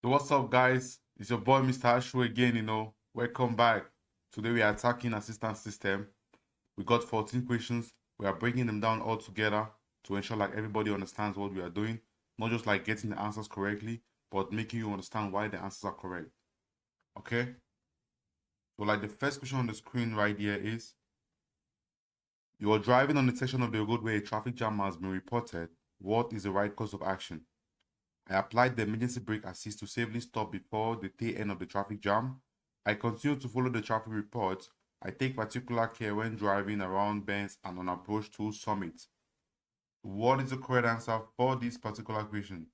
So what's up, guys? It's your boy Mr. Ashu again. Welcome back. Today we are attacking assistance system. We got 14 questions. We are breaking them down all together to ensure like everybody understands what we are doing, not just like getting the answers correctly, but making you understand why the answers are correct. Okay. So like the first question on the screen right here is: you are driving on a section of the road where a traffic jam has been reported. What is the right course of action? I applied the emergency brake assist to safely stop before the tail end of the traffic jam. I continue to follow the traffic report. I take particular care when driving around bends and on approach to summit. What is the correct answer for this particular question?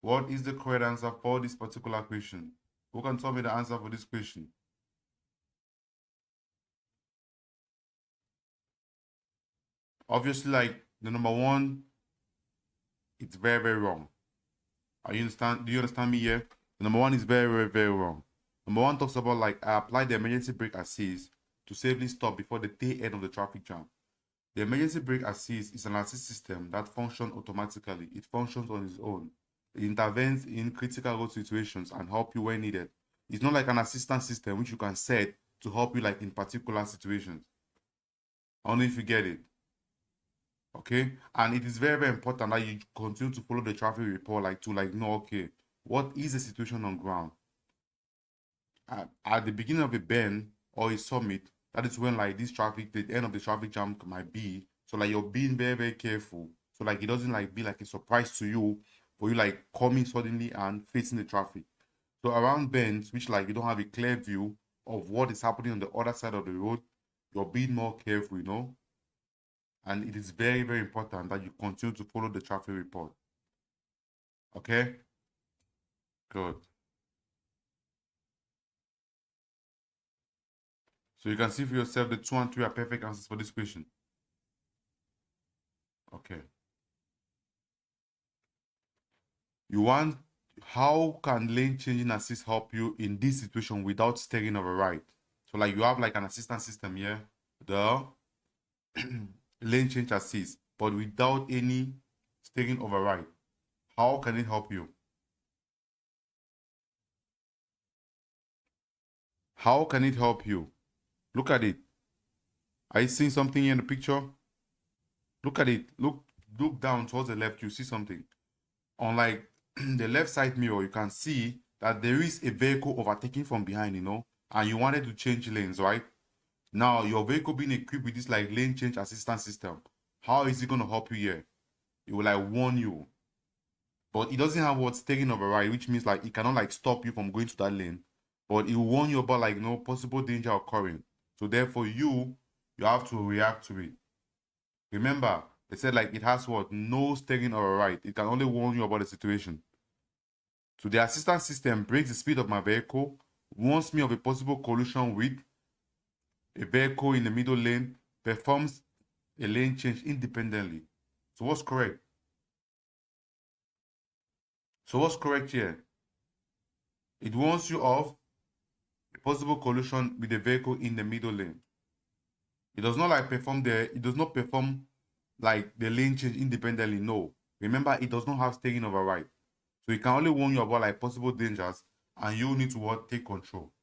What is the correct answer for this particular question? Who can tell me the answer for this question? Obviously, like the number one, it's very, very wrong. Do you understand me here? The number one is very, very, very wrong. Number one talks about like I applied the emergency brake assist to safely stop before the tail end of the traffic jam. The emergency brake assist is an assist system that functions automatically. It functions on its own. It intervenes in critical road situations and help you when needed. It's not like an assistance system which you can set to help you like in particular situations. I don't know if you get it. Okay, and it is very, very important that you continue to follow the traffic report like to like know, okay, what is the situation on ground at the beginning of a bend or a summit. That is when like this traffic, the end of the traffic jam might be. So like you're being very, very careful, so like it doesn't like be like a surprise to you for you like coming suddenly and facing the traffic. So around bends which like you don't have a clear view of what is happening on the other side of the road, you're being more careful. And it is very, very important that you continue to follow the traffic report. Okay? Good. So you can see for yourself the 2 and 3 are perfect answers for this question. Okay. You want, how can lane changing assist help you in this situation without steering over right? So like you have like an assistance system here, the lane change assist, but without any steering over right. How can it help you? How can it help you? Look at it. Are you seeing something here in the picture? Look at it. Look down towards the left. You see something. On like the left side mirror, you can see that there is a vehicle overtaking from behind, and you wanted to change lanes, right? Now, your vehicle being equipped with this like lane change assistance system, how is it going to help you here? It will like warn you. But it doesn't have what's taking override, which means like it cannot like stop you from going to that lane. But it will warn you about like no possible danger occurring. So therefore you have to react to it. Remember, they said like it has what? No steering override. It can only warn you about the situation. So the assistance system breaks the speed of my vehicle, warns me of a possible collision with a vehicle in the middle lane, performs a lane change independently. So what's correct? So what's correct here? It warns you of a possible collision with a vehicle in the middle lane. It does not like it does not perform like the lane change independently. No. Remember, it does not have steering override. So it can only warn you about like possible dangers and you need to what? Take control.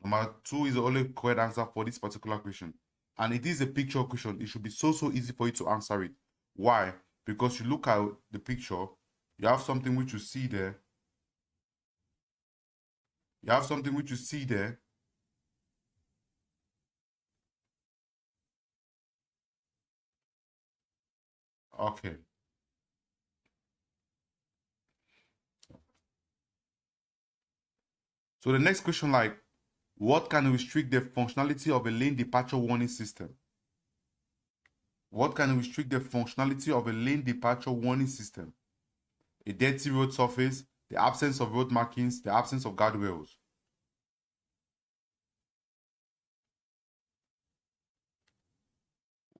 Number 2 is the only correct answer for this particular question. And it is a picture question. It should be so easy for you to answer it. Why? Because you look at the picture, you have something which you see there. You have something which you see there. Okay. So the next question, like, what can restrict the functionality of a lane departure warning system? What can restrict the functionality of a lane departure warning system? A dirty road surface, the absence of road markings, the absence of guardrails.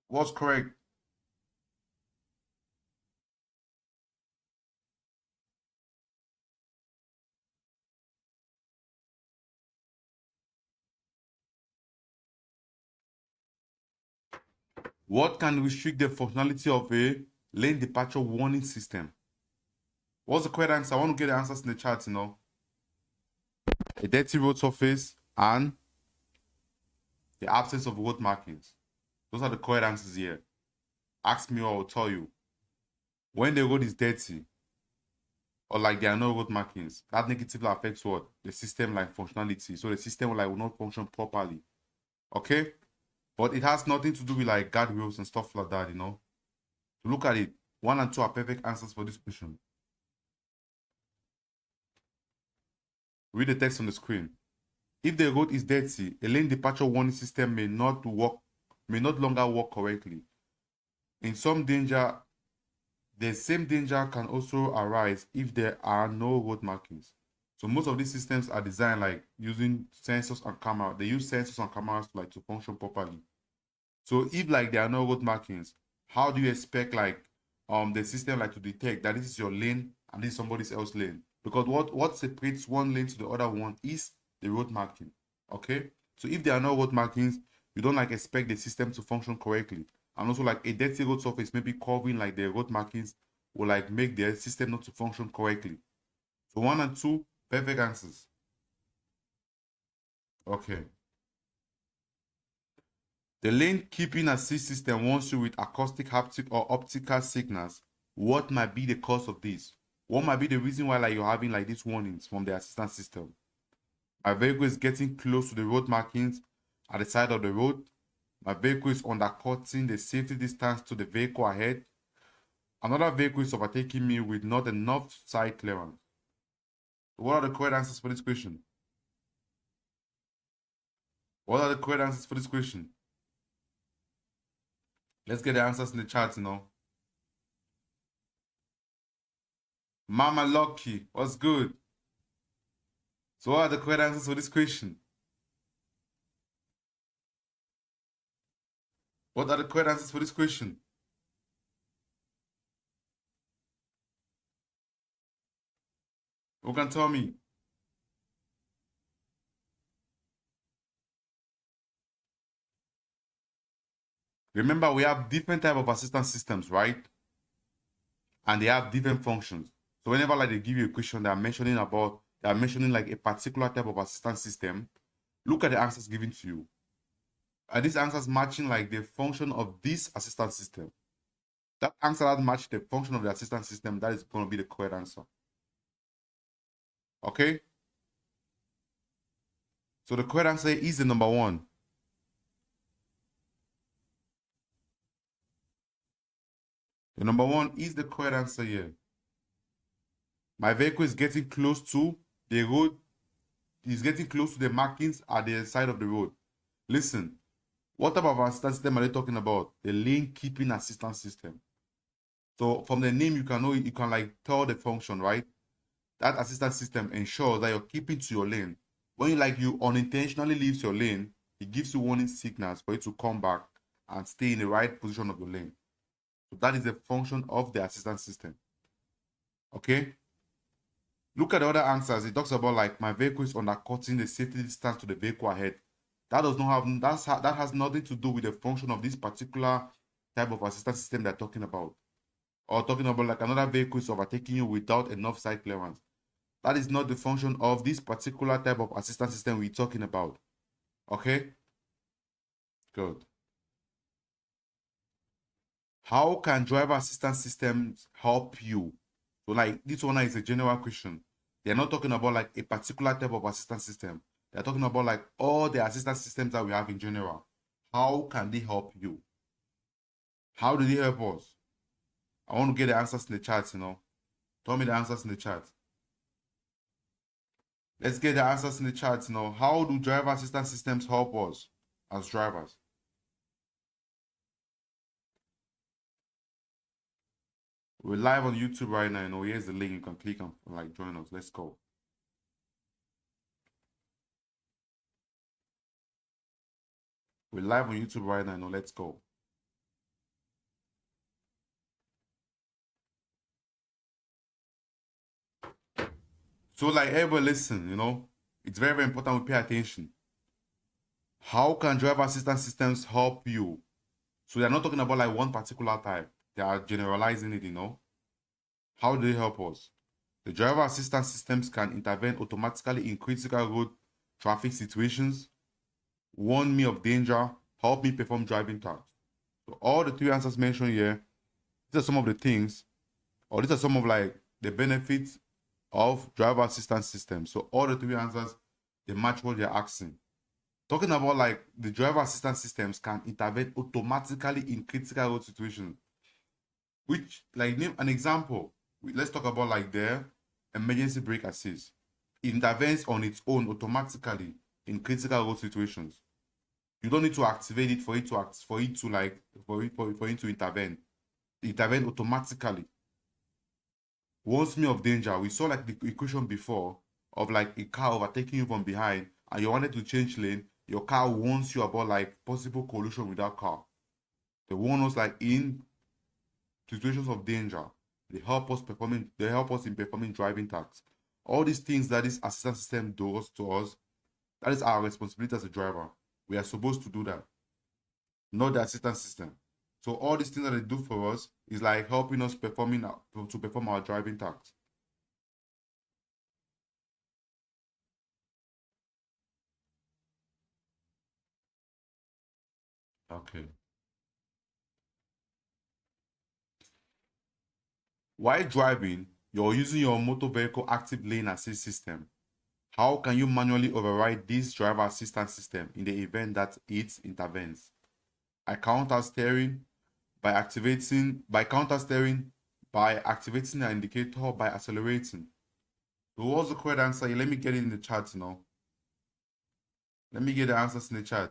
What's correct? What can restrict the functionality of a lane departure warning system? What's the correct answer? I want to get the answers in the chat, you know. A dirty road surface and the absence of road markings. Those are the correct answers here. Ask me or I'll tell you. When the road is dirty, or like there are no road markings, that negatively affects what? The system like functionality. So the system will not function properly. Okay? But it has nothing to do with like guardrails and stuff like that, you know. So look at it. 1 and 2 are perfect answers for this question. Read the text on the screen. If the road is dirty, a lane departure warning system may not longer work correctly. In some danger, the same danger can also arise if there are no road markings. So most of these systems are designed like using sensors and cameras. They use sensors and cameras to function properly. So if like there are no road markings, how do you expect like the system to detect that this is your lane and this is somebody else's lane? Because what separates one lane to the other one is the road marking. Okay, so if there are no road markings, you don't expect the system to function correctly. And also a dirty road surface maybe covering the road markings will make the system not to function correctly. So 1 and 2 perfect answers. Okay. The lane keeping assist system warns you with acoustic, haptic, or optical signals. What might be the cause of this? What might be the reason why you're having these warnings from the assistance system? My vehicle is getting close to the road markings at the side of the road. My vehicle is undercutting the safety distance to the vehicle ahead. Another vehicle is overtaking me with not enough side clearance. What are the correct answers for this question? What are the correct answers for this question? Let's get the answers in the chat, you know. Mama Lucky, what's good? So what are the correct answers for this question? What are the correct answers for this question? Who can tell me? Remember, we have different type of assistance systems, right? And they have different functions. So whenever they give you a question, they are mentioning a particular type of assistance system. Look at the answers given to you. Are these answers matching the function of this assistance system? That answer that match the function of the assistance system, that is going to be the correct answer. Okay? So the correct answer is the number 1. The number 1 is the correct answer here. My vehicle is getting close to the road. Is getting close to the markings at the side of the road. Listen, what type of assistance system are they talking about? The lane keeping assistance system. So from the name, you can tell the function, right? That assistance system ensures that you're keeping to your lane. When you unintentionally leave your lane, it gives you warning signals for you to come back and stay in the right position of your lane. So that is the function of the assistance system. Okay? Look at the other answers. It talks about my vehicle is undercutting the safety distance to the vehicle ahead. That does not have that has nothing to do with the function of this particular type of assistance system they're talking about. Or talking about another vehicle is overtaking you without enough side clearance. That is not the function of this particular type of assistance system we're talking about. Okay? Good. How can driver assistance systems help you? So this one is a general question. They're not talking about a particular type of assistance system. They're talking about all the assistance systems that we have in general. How can they help you? How do they help us? I want to get the answers in the chat, you know. Tell me the answers in the chat. Let's get the answers in the chat, you know. How do driver assistance systems help us as drivers? We're live on YouTube right now, you know. Here's the link. You can click on join us. Let's go. We're live on YouTube right now, you know. Let's go. So everybody listen, you know. It's very, very important we pay attention. How can driver assistance systems help you? So they're not talking about one particular type. They are generalizing it, you know. How do they help us? The driver assistance systems can intervene automatically in critical road traffic situations, warn me of danger, help me perform driving tasks. So all the three answers mentioned here, these are some of the things, or these are some of like the benefits of driver assistance systems. So all the three answers, they match what they're asking. Talking about like the driver assistance systems can intervene automatically in critical road situations. Which, like, name an example. Let's talk about like the emergency brake assist. It intervenes on its own automatically in critical road situations. You don't need to activate it for it to act for it to like for it to intervene. It intervenes automatically. Warns me of danger. We saw like the equation before of like a car overtaking you from behind and you wanted to change lane. Your car warns you about like possible collision with that car. They warn us like in situations of danger. They help us in performing driving tasks. All these things that this assistance system does to us, that is our responsibility as a driver. We are supposed to do that, not the assistance system. So all these things that they do for us is like helping us to perform our driving tasks. Okay. While driving, you're using your motor vehicle active lane assist system. How can you manually override this driver assistance system in the event that it intervenes? I counter steering by counter steering by activating the indicator or by accelerating. So what's the correct answer? Let me get it in the chat now. Let me get the answers in the chat.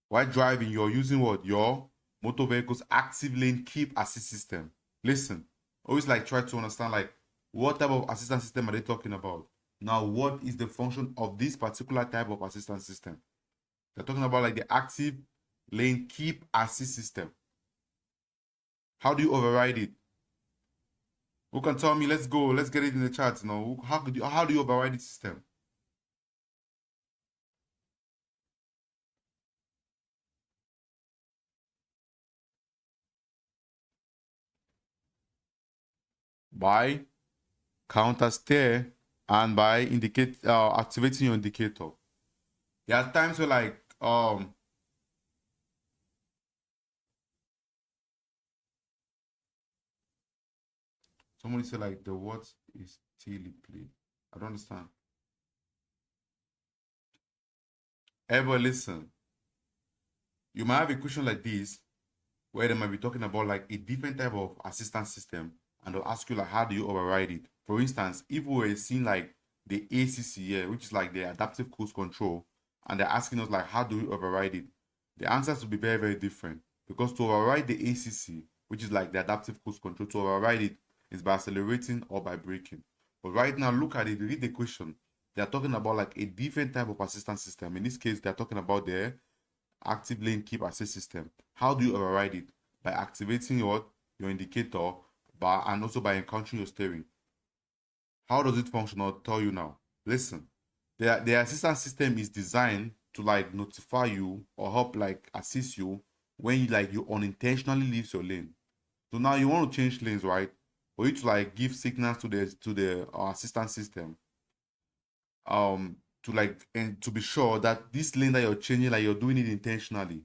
While driving, you're using what? Your motor vehicle's active lane keep assist system. Listen, always like try to understand like what type of assistance system are they talking about? Now, what is the function of this particular type of assistance system? They're talking about like the active lane keep assist system. How do you override it? Who can tell me? Let's go. Let's get it in the chat now. How do you override the system? By counter steer and by activating your indicator. There are times where like somebody said like the what is play. I don't understand. Ever listen. You might have a question like this where they might be talking about like a different type of assistance system and they'll ask you like how do you override it? For instance, if we were seeing like the ACC here, which is like the adaptive cruise control, and they're asking us like how do we override it? The answers will be very, very different because to override the ACC, which is like the adaptive cruise control, to override it is by accelerating or by braking. But right now, look at it, read the question. They're talking about like a different type of assistance system. In this case, they're talking about the active lane keep assist system. How do you override it? By activating your indicator and also by encountering your steering. How does it function? I'll tell you now. Listen, the assistance system is designed to like notify you or help like assist you when you unintentionally leave your lane. So now you want to change lanes, right? For you to like give signals to the assistance system to like and to be sure that this lane that you're changing, like you're doing it intentionally,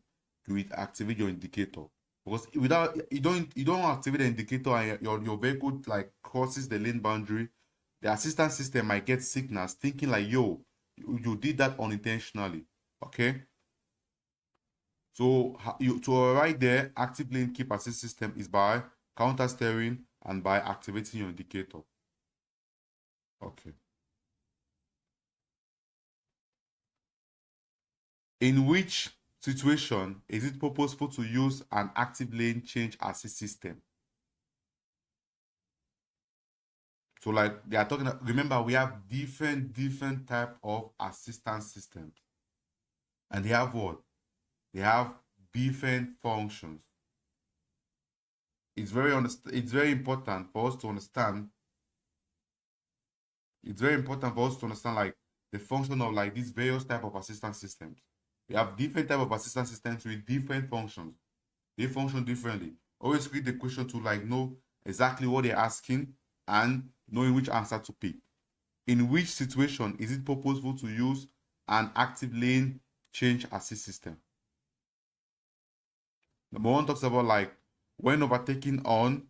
you activate your indicator. Because without you don't activate the indicator and your vehicle like crosses the lane boundary, the assistance system might get signals thinking like, yo, you did that unintentionally. Okay. So to override the active lane keep assist system is by counter steering and by activating your indicator. Okay. In which situation is it purposeful to use an active lane change assist system? So like they are talking, remember we have different type of assistance systems. And they have what? They have different functions. It's very important for us to understand. It's very important for us to understand like the function of like these various type of assistance systems. We have different type of assistance systems with different functions. They function differently. Always read the question to like know exactly what they're asking and knowing which answer to pick. In which situation is it purposeful to use an active lane change assist system? Number one talks about like when overtaking on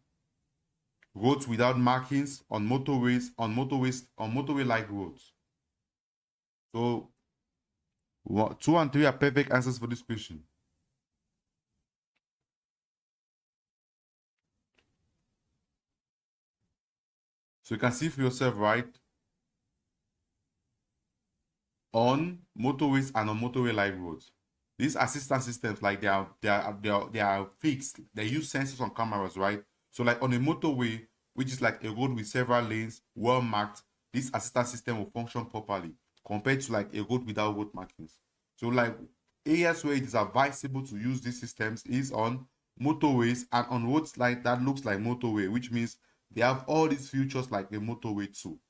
roads without markings, on motorway like roads. So 2 and 3 are perfect answers for this question. So you can see for yourself, right? On motorways and on motorway like roads, these assistance systems, like they are fixed. They use sensors on cameras, right? So like on a motorway, which is like a road with several lanes, well marked, this assistance system will function properly compared to like a road without road markings. So like areas where it is advisable to use these systems is on motorways and on roads like that looks like motorway, which means they have all these features like a motorway too.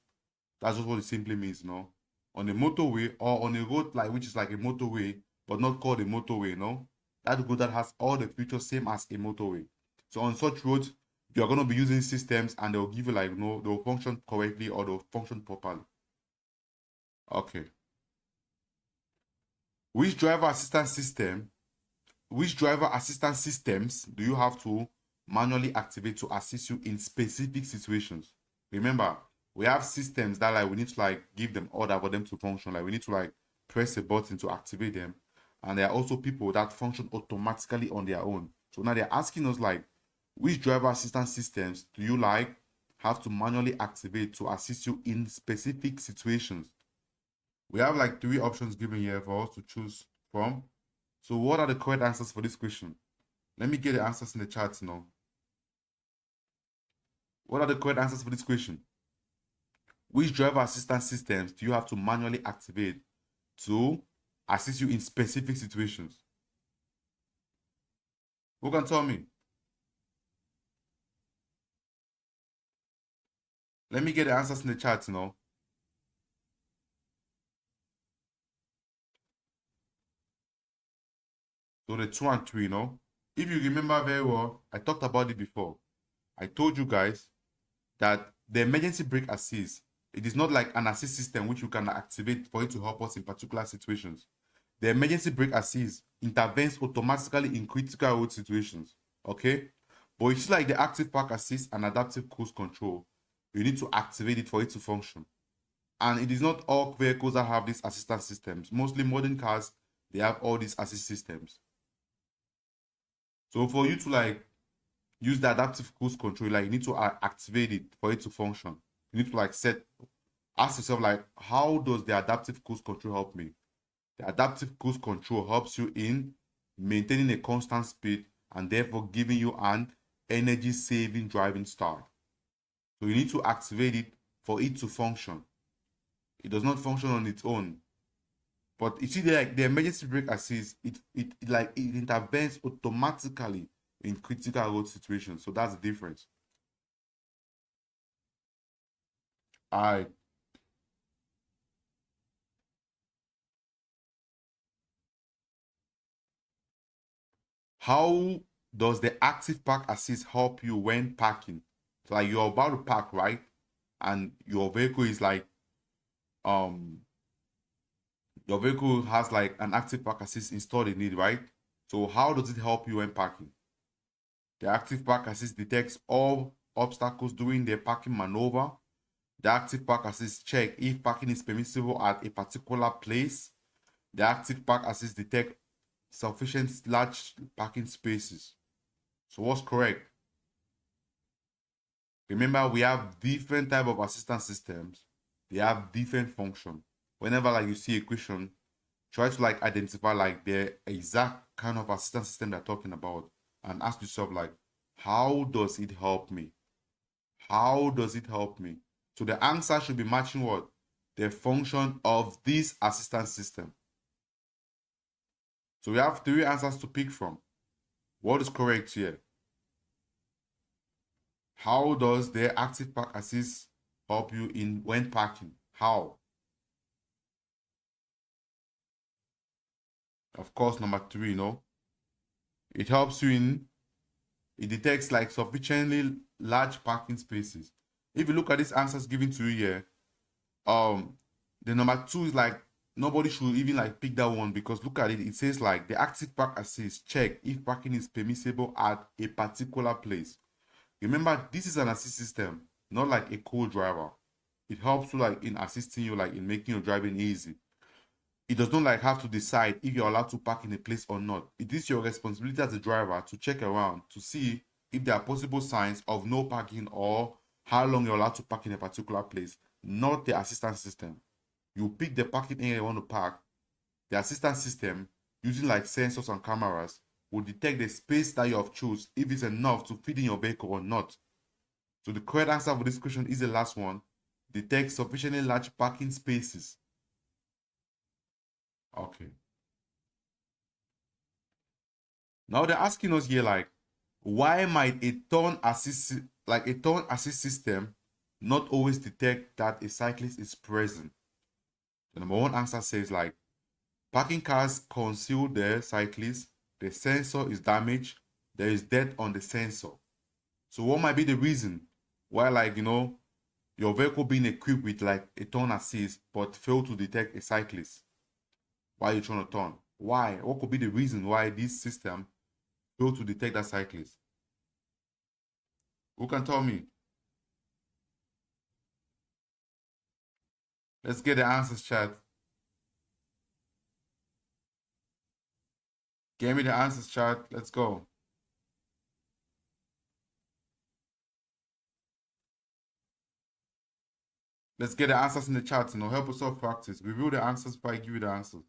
That's just what it simply means, no? On a motorway or on a road like which is like a motorway, but not called a motorway, no? That road that has all the features same as a motorway. So on such roads, you're gonna be using systems and they'll give you like no, they'll function correctly or they'll function properly. Okay. Which driver assistance systems do you have to manually activate to assist you in specific situations? Remember, we have systems that like we need to like give them order for them to function. Like we need to like press a button to activate them. And there are also people that function automatically on their own. So now they're asking us like, which driver assistance systems do you like have to manually activate to assist you in specific situations? We have like 3 options given here for us to choose from. So what are the correct answers for this question? Let me get the answers in the chat now. What are the correct answers for this question? Which driver assistance systems do you have to manually activate to assist you in specific situations? Who can tell me? Let me get the answers in the chat now. So the 2 and 3, no? If you remember very well, I talked about it before. I told you guys that the emergency brake assist, it is not like an assist system which you can activate for it to help us in particular situations. The emergency brake assist intervenes automatically in critical road situations, okay? But it's like the active park assist and adaptive cruise control. You need to activate it for it to function. And it is not all vehicles that have these assistance systems. Mostly modern cars, they have all these assist systems. So for you to like use the adaptive cruise control, like you need to activate it for it to function. You need to like ask yourself like, how does the adaptive cruise control help me? The adaptive cruise control helps you in maintaining a constant speed and therefore giving you an energy saving driving style. So you need to activate it for it to function. It does not function on its own. But you see, the emergency brake assist, it intervenes automatically in critical road situations. So that's the difference. All right. How does the active park assist help you when parking? So like you're about to park, right? And your vehicle is like your vehicle has like an active park assist installed in it, right? So how does it help you when parking? The active park assist detects all obstacles during the parking maneuver. The active park assist check if parking is permissible at a particular place. The active park assist detect sufficient large parking spaces. So what's correct? Remember, we have different type of assistance systems. They have different function. Whenever like you see a question, try to like identify like the exact kind of assistance system they're talking about and ask yourself like, how does it help me? How does it help me? So the answer should be matching what? The function of this assistance system. So we have 3 answers to pick from. What is correct here? How does the active park assist help you in when parking? How? Of course, number 3, no? It helps you in, it detects like sufficiently large parking spaces. If you look at these answers given to you here, the number 2 is like nobody should even like pick that one, because look at it. It says like the active park assist check if parking is permissible at a particular place. Remember, this is an assist system, not like a co-driver. It helps you like in assisting you, like in making your driving easy. It does not like have to decide if you're allowed to park in a place or not. It is your responsibility as a driver to check around to see if there are possible signs of no parking or how long you're allowed to park in a particular place, not the assistance system. You pick the parking area you want to park. The assistance system, using like sensors and cameras, will detect the space that you have chosen if it's enough to fit in your vehicle or not. So the correct answer for this question is the last one. Detect sufficiently large parking spaces. Okay. Now they're asking us here like, why might a turn assist system not always detect that a cyclist is present? The number 1 answer says like, parking cars conceal the cyclist, the sensor is damaged, there is dirt on the sensor. So what might be the reason why, like, your vehicle being equipped with like a turn assist but fail to detect a cyclist while you're trying to turn? Why? What could be the reason why this system fail to detect that cyclist? Who can tell me? Let's get the answers, chat. Give me the answers, chat. Let's go. Let's get the answers in the chat. Help us all practice. Review the answers before I give you the answers.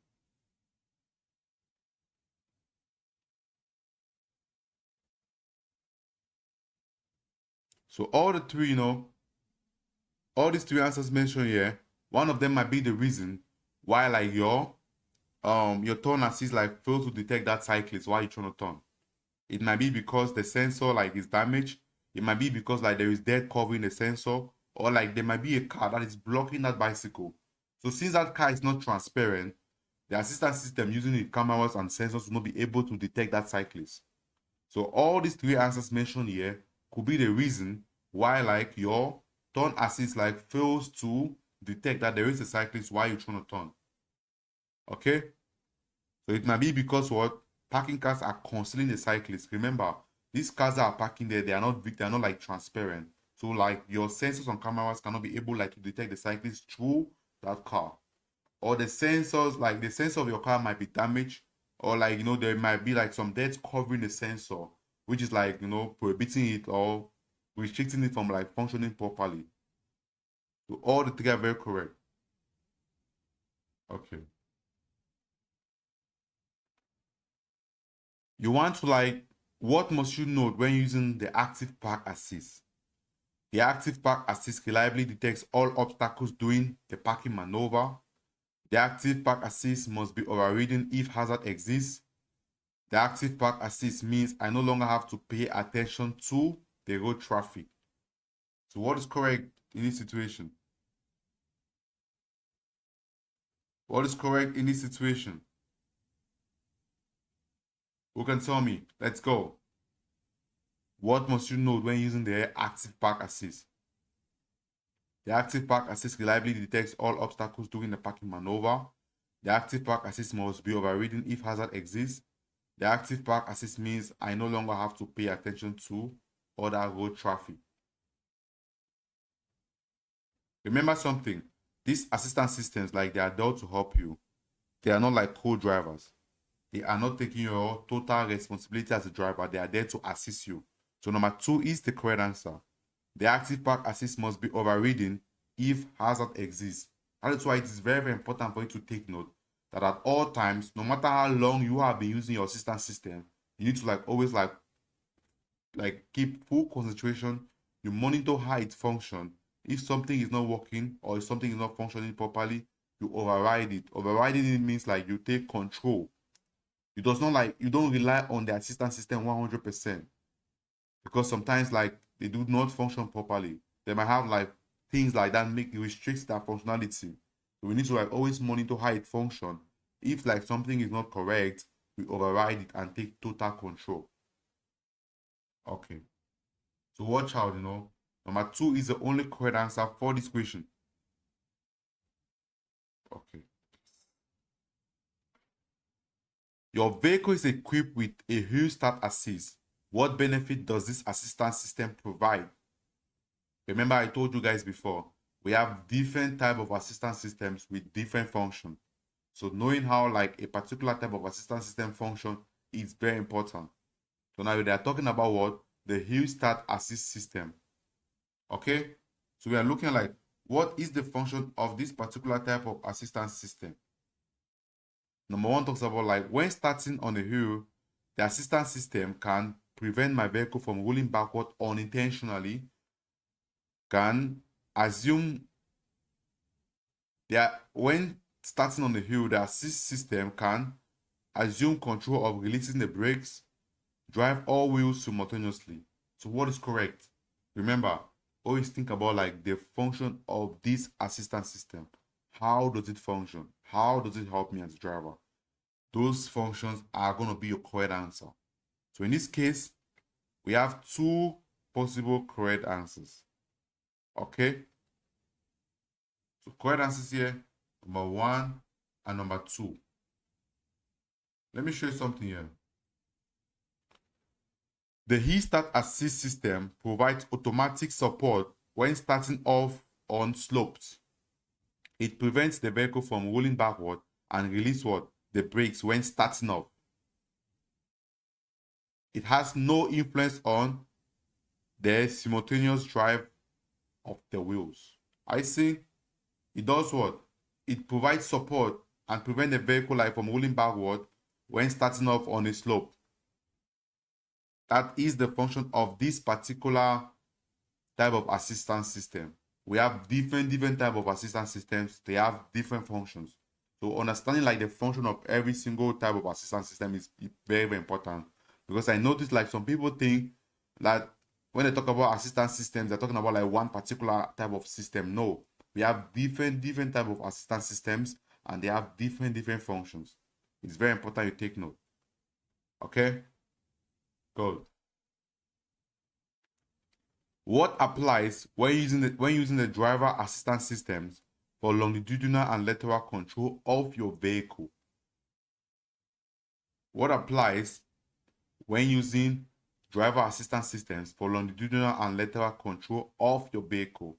So all the three, all these 3 answers mentioned here, one of them might be the reason why like your turn assist like fails to detect that cyclist while you're trying to turn. It might be because the sensor like is damaged. It might be because like there is dirt covering the sensor, or like there might be a car that is blocking that bicycle. So since that car is not transparent, the assistance system using the cameras and sensors will not be able to detect that cyclist. So all these 3 answers mentioned here could be the reason why like your turn assist like fails to detect that there is a cyclist while you're trying to turn. Okay? So it might be because what? Parking cars are concealing the cyclist. Remember, these cars that are parking there, they are not like transparent. So like your sensors and cameras cannot be able like to detect the cyclist through that car. Or the sensors, like the sensor of your car might be damaged, or like there might be like some dirt covering the sensor, which is like prohibiting it or restricting it from like functioning properly. So all the 3 are very correct. Okay. You want to like, what must you note when using the active park assist? The active park assist reliably detects all obstacles during the parking maneuver. The active park assist must be overridden if hazard exists. The active park assist means I no longer have to pay attention to the road traffic. So what is correct in this situation? What is correct in this situation? Who can tell me? Let's go. What must you note when using the active park assist? The active park assist reliably detects all obstacles during the parking maneuver. The active park assist must be overridden if hazard exists. The active park assist means I no longer have to pay attention to other road traffic. Remember something, these assistance systems, like they are there to help you. They are not like co-drivers. They are not taking your total responsibility as a driver. They are there to assist you. So number 2 is the correct answer. The active park assist must be overridden if hazard exists. That is why it is very, very important for you to take note that at all times, no matter how long you have been using your assistance system, you need to like always like keep full concentration. You monitor how it functions. If something is not working or if something is not functioning properly, you override it. Overriding it means like you take control. You don't rely on the assistance system 100%, because sometimes like they do not function properly. They might have like things like that make it restricts that functionality. So we need to like always monitor how it functions. If like something is not correct, we override it and take total control. Okay. So watch out, Number 2 is the only correct answer for this question. Okay. Your vehicle is equipped with a hill start assist. What benefit does this assistance system provide? Remember, I told you guys before, we have different type of assistance systems with different function. So knowing how like a particular type of assistance system function is very important. So now they are talking about what? The hill start assist system. Okay? So we are looking like, what is the function of this particular type of assistance system? Number 1 talks about like when starting on a hill, the assistance system can prevent my vehicle from rolling backward unintentionally, can assume that when starting on the hill, the assist system can assume control of releasing the brakes, drive all wheels simultaneously. So what is correct? Remember, always think about like the function of this assistance system. How does it function? How does it help me as a driver? Those functions are going to be your correct answer. So in this case, we have 2 possible correct answers. Okay? So correct answers here, number 1 and number 2. Let me show you something here. The hill start assist system provides automatic support when starting off on slopes. It prevents the vehicle from rolling backward and release what? The brakes when starting off. It has no influence on the simultaneous drive of the wheels. I see. It does what? It provides support and prevents the vehicle like from rolling backward when starting off on a slope. That is the function of this particular type of assistance system. We have different type of assistance systems. They have different functions. So understanding like the function of every single type of assistance system is very important, because I noticed like some people think that when they talk about assistance systems, they're talking about like one particular type of system. No, we have different type of assistance systems, and they have different functions. It's very important you take note. Okay, good. What applies when using the driver assistance systems for longitudinal and lateral control of your vehicle? What applies when using driver assistance systems for longitudinal and lateral control of your vehicle?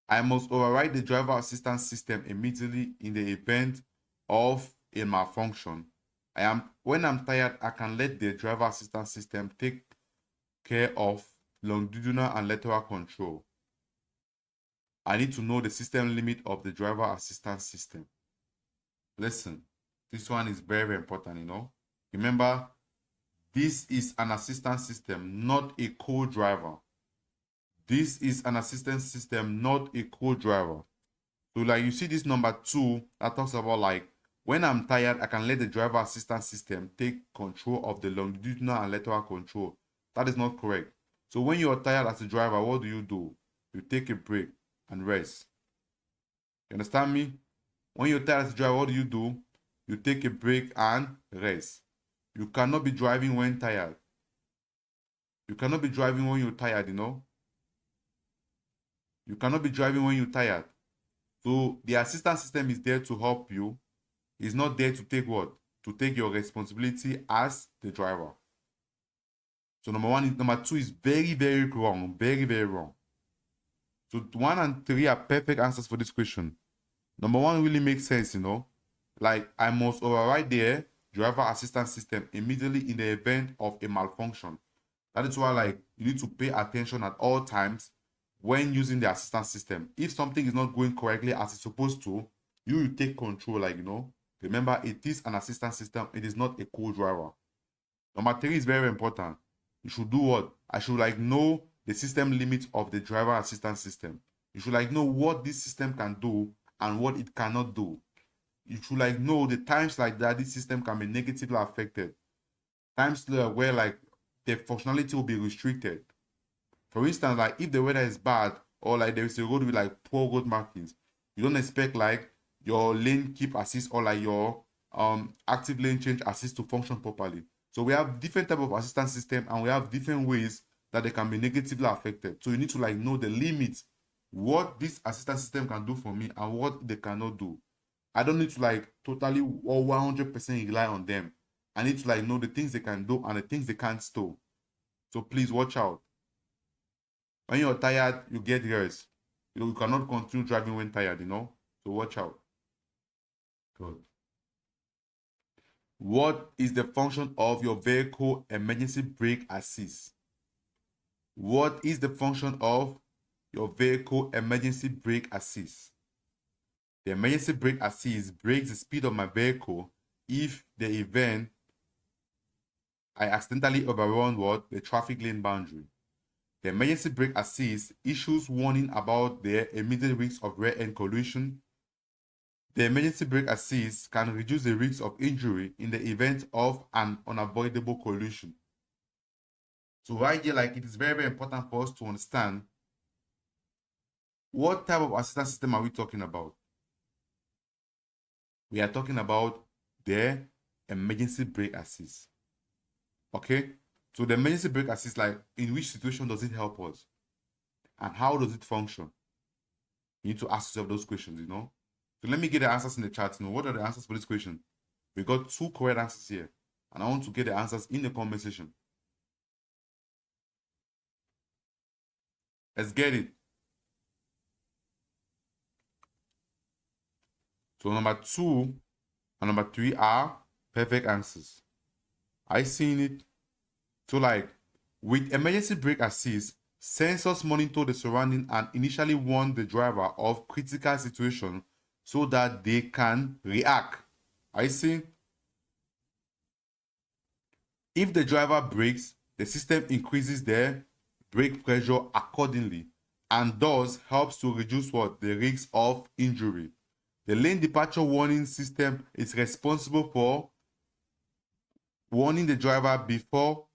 I must override the driver assistance system immediately in the event of a malfunction. When I'm tired, I can let the driver assistance system take care of longitudinal and lateral control. I need to know the system limit of the driver assistance system. Listen, this one is very important, you know. Remember, this is an assistance system, not a co-driver. This is an assistance system, not a co-driver. So like you see this number 2 that talks about like, when I'm tired, I can let the driver assistance system take control of the longitudinal and lateral control. That is not correct. So when you are tired as a driver, what do? You take a break and rest. You understand me? When you're tired as a driver, what do? You take a break and rest. You cannot be driving when tired. You cannot be driving when you're tired, you know? You cannot be driving when you're tired. So the assistance system is there to help you. It's not there to take what? To take your responsibility as the driver. So number 2 is very wrong. Very wrong. So 1 and 3 are perfect answers for this question. Number 1 really makes sense, you know. Like, I must override the driver assistance system immediately in the event of a malfunction. That is why, like, you need to pay attention at all times when using the assistance system. If something is not going correctly as it's supposed to, you will take control, like, you know. Remember, it is an assistance system. It is not a co-driver. Number 3 is very important. You should do what? I should like know the system limits of the driver assistance system. You should like know what this system can do and what it cannot do. You should like know the times like that this system can be negatively affected. Times where like the functionality will be restricted. For instance, like if the weather is bad or like there is a road with like poor road markings, you don't expect like your lane keep assist or like your active lane change assist to function properly. So we have different type of assistance system and we have different ways that they can be negatively affected. So you need to like know the limits, what this assistance system can do for me and what they cannot do. I don't need to like totally or 100% rely on them. I need to like know the things they can do and the things they can't do. So please watch out. When you're tired, you get rest. You cannot continue driving when tired, So watch out. Good. What is the function of your vehicle emergency brake assist? What is the function of your vehicle emergency brake assist? The emergency brake assist brakes the speed of my vehicle if the event I accidentally overrun the traffic lane boundary. The emergency brake assist issues warning about the immediate risk of rear-end collision. The emergency brake assist can reduce the risk of injury in the event of an unavoidable collision. So right here, like, it is very, very important for us to understand what type of assistance system are we talking about. We are talking about the emergency brake assist. Okay? So the emergency brake assist, like, in which situation does it help us? And how does it function? You need to ask yourself those questions, So let me get the answers in the chat. What are the answers for this question? We got 2 correct answers here. And I want to get the answers in the comment section. Let's get it. So number 2 and number 3 are perfect answers. I seen it. So like, with emergency brake assist, sensors monitor the surrounding and initially warn the driver of critical situation so that they can react. I see. If the driver brakes, the system increases the brake pressure accordingly and thus helps to reduce the risk of injury. The lane departure warning system is responsible for warning the driver before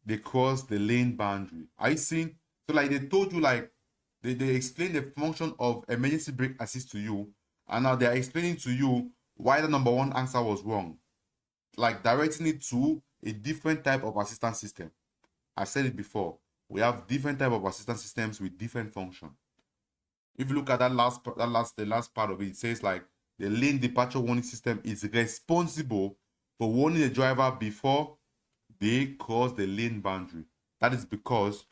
they cross the lane boundary. I see. So like they told you, like they explained the function of emergency brake assist to you, and now they are explaining to you why the number 1 answer was wrong. Like directing it to a different type of assistance system. I said it before. We have different type of assistance systems with different function. If you look at the last part of it, it says like the lane departure warning system is responsible for warning the driver before they cross the lane boundary. That is because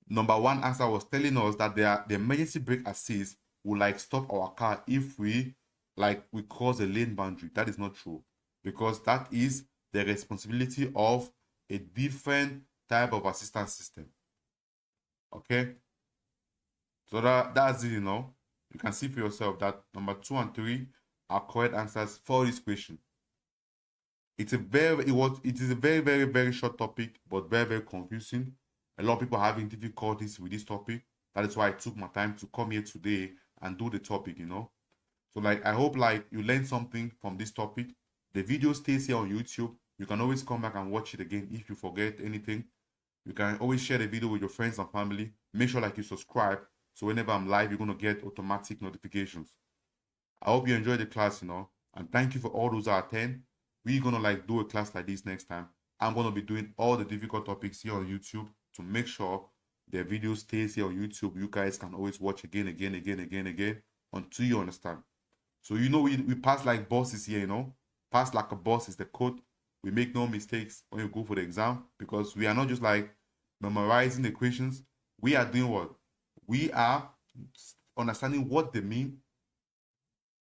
number 1 answer was telling us that the emergency brake assist will like stop our car if we cross the lane boundary. That is not true, because that is the responsibility of a different type of assistance system. Okay, so that's it. You can see for yourself that number 2 and 3 are correct answers for this question. It is a very, very, very short topic, but very, very confusing. A lot of people are having difficulties with this topic. That is why I took my time to come here today and do the topic, So like, I hope like you learned something from this topic. The video stays here on YouTube. You can always come back and watch it again if you forget anything. You can always share the video with your friends and family. Make sure like you subscribe, so whenever I'm live, you're going to get automatic notifications. I hope you enjoyed the class, and thank you for all those that attend. We're going to like do a class like this next time. I'm going to be doing all the difficult topics here on YouTube to make sure the video stays here on YouTube. You guys can always watch again until you understand. So we pass like bosses here, Pass like a boss is the code. We make no mistakes when you go for the exam, because we are not just like memorizing the questions. We are doing what? We are understanding what they mean.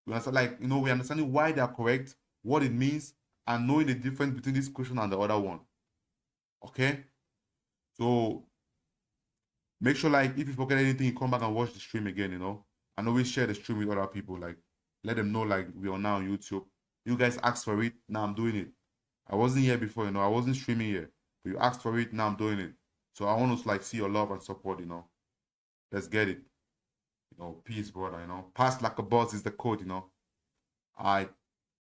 We understand, we're understanding why they are correct, what it means, and knowing the difference between this question and the other one. Okay? So make sure like if you forget anything, you come back and watch the stream again, and always share the stream with other people. Like, let them know like we are now on YouTube. You guys asked for it, now I'm doing it. I wasn't here before, I wasn't streaming here, but you asked for it, now I'm doing it. So I want to like see your love and support, Let's get it. Peace, brother, Pass like a boss is the code, All right.